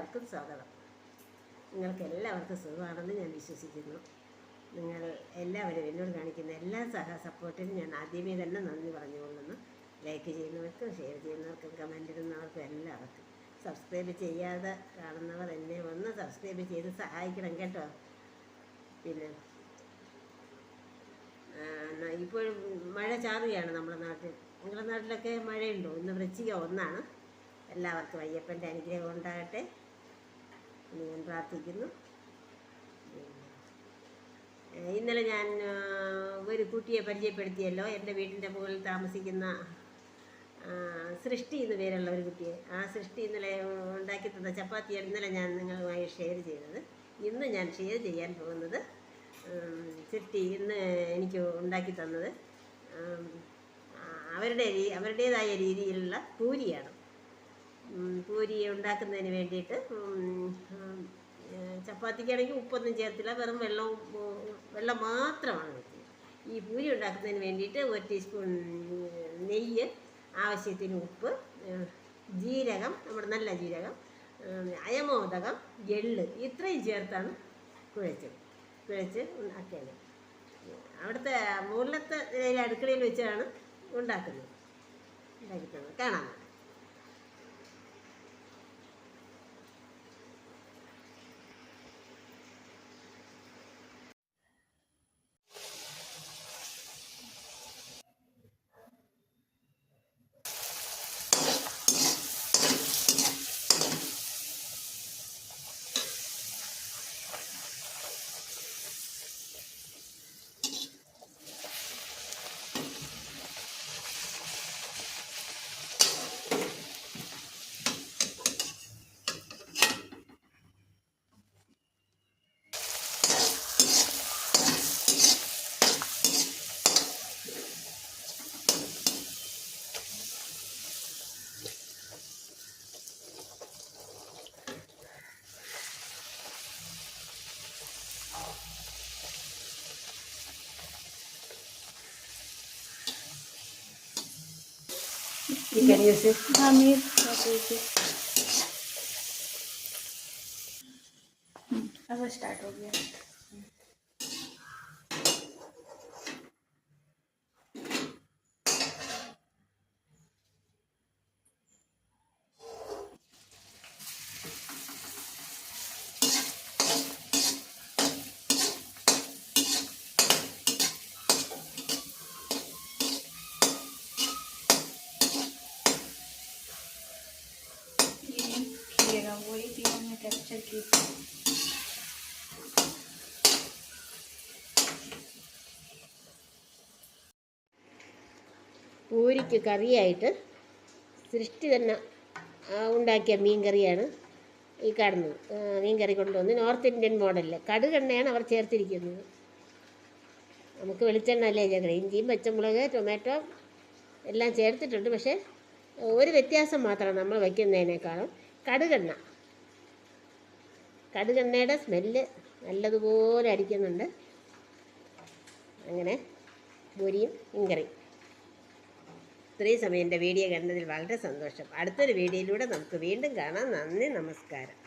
എല്ലാവർക്കും സ്വാഗതം. നിങ്ങൾക്ക് എല്ലാവർക്കും സുഖമാണെന്ന് ഞാൻ വിശ്വസിക്കുന്നു. നിങ്ങൾ എല്ലാവരും എന്നോട് കാണിക്കുന്ന എല്ലാ സപ്പോർട്ടിനും ഞാൻ ആദ്യമേ തന്നെ നന്ദി പറഞ്ഞുകൊള്ളുന്നു. ലൈക്ക് ചെയ്യുന്നവർക്കും ഷെയർ ചെയ്യുന്നവർക്കും കമൻ്റ് ഇടുന്നവർക്കും എല്ലാവർക്കും. സബ്സ്ക്രൈബ് ചെയ്യാതെ കാണുന്നവർ എന്നെ ഒന്ന് സബ്സ്ക്രൈബ് ചെയ്ത് സഹായിക്കണം കേട്ടോ. പിന്നെ ഇപ്പോഴും മഴ ചാറുകയാണ് നമ്മുടെ നാട്ടിൽ. നിങ്ങളുടെ നാട്ടിലൊക്കെ മഴയുണ്ടോ? ഇന്ന് വൃശ്ചിക 1 എല്ലാവർക്കും അയ്യപ്പൻ്റെ അനുഗ്രഹം ഉണ്ടാകട്ടെ എന്ന് ഞാൻ പ്രാർത്ഥിക്കുന്നു. ഇന്നലെ ഞാൻ ഒരു കുട്ടിയെ പരിചയപ്പെടുത്തിയല്ലോ, എൻ്റെ വീട്ടിൻ്റെ മുകളിൽ താമസിക്കുന്ന സൃഷ്ടി എന്ന് പേരുള്ള ഒരു കുട്ടിയെ. ആ സൃഷ്ടി ഇന്നലെ ഉണ്ടാക്കി തന്ന ചപ്പാത്തിയാണ് ഇന്നലെ ഞാൻ നിങ്ങളുമായി ഷെയർ ചെയ്തത്. ഇന്ന് ഞാൻ ഷെയർ ചെയ്യാൻ പോകുന്നത് സൃഷ്ടി ഇന്ന് എനിക്ക് ഉണ്ടാക്കി തന്നത് അവരുടേതായ രീതിയിലുള്ള പൂരിയാണ്. പൂരി ഉണ്ടാക്കുന്നതിന് വേണ്ടിയിട്ട് ചപ്പാത്തിക്കാണെങ്കിൽ ഉപ്പൊന്നും ചേർത്തില്ല, വെറും വെള്ളം മാത്രമാണ് വെക്കുന്നത്. ഈ പൂരി ഉണ്ടാക്കുന്നതിന് വേണ്ടിയിട്ട് 1 ടീസ്പൂൺ നെയ്യ്, ആവശ്യത്തിന് ഉപ്പ്, ജീരകം, നമ്മുടെ നല്ല ജീരകം, അയമോദകം, എള്ള്, ഇത്രയും ചേർത്താണ് കുഴച്ച് ഉണ്ടാക്കിയത്. അവിടുത്തെ മുകളിലത്തെ അടുക്കളയിൽ വെച്ചാണ് ഉണ്ടാക്കി തന്നത്. കാണാം. You can use it. अब स्टार्ट हो गया. वही भी हमने कैप्चर की. പൂരിക്ക് കറിയായിട്ട് സൃഷ്ടി തന്നെ ഉണ്ടാക്കിയ മീൻ കറിയാണ് ഈ കാണുന്നത്. മീൻ കറി കൊണ്ടുവന്ന് നോർത്ത് ഇന്ത്യൻ മോഡലിൽ കടുകെണ്ണയാണ് അവർ ചേർത്തിരിക്കുന്നത്. നമുക്ക് വെളിച്ചെണ്ണ അല്ലേ ചേർക്കണം. ഇഞ്ചിയും പച്ചമുളക് ടൊമാറ്റോ എല്ലാം ചേർത്തിട്ടുണ്ട്. പക്ഷേ ഒരു വ്യത്യാസം മാത്രമാണ് നമ്മൾ വയ്ക്കുന്നതിനേക്കാളും കടുകെണ്ണയുടെ സ്മെല്ല് നല്ലതുപോലെ അടിക്കുന്നുണ്ട്. അങ്ങനെ പൂരിയും മീൻകറിയും. ഇത്രയും സമയം എൻ്റെ വീഡിയോ കണ്ടതിൽ വളരെ സന്തോഷം. അടുത്തൊരു വീഡിയോയിലൂടെ നമുക്ക് വീണ്ടും കാണാം. നന്ദി, നമസ്കാരം.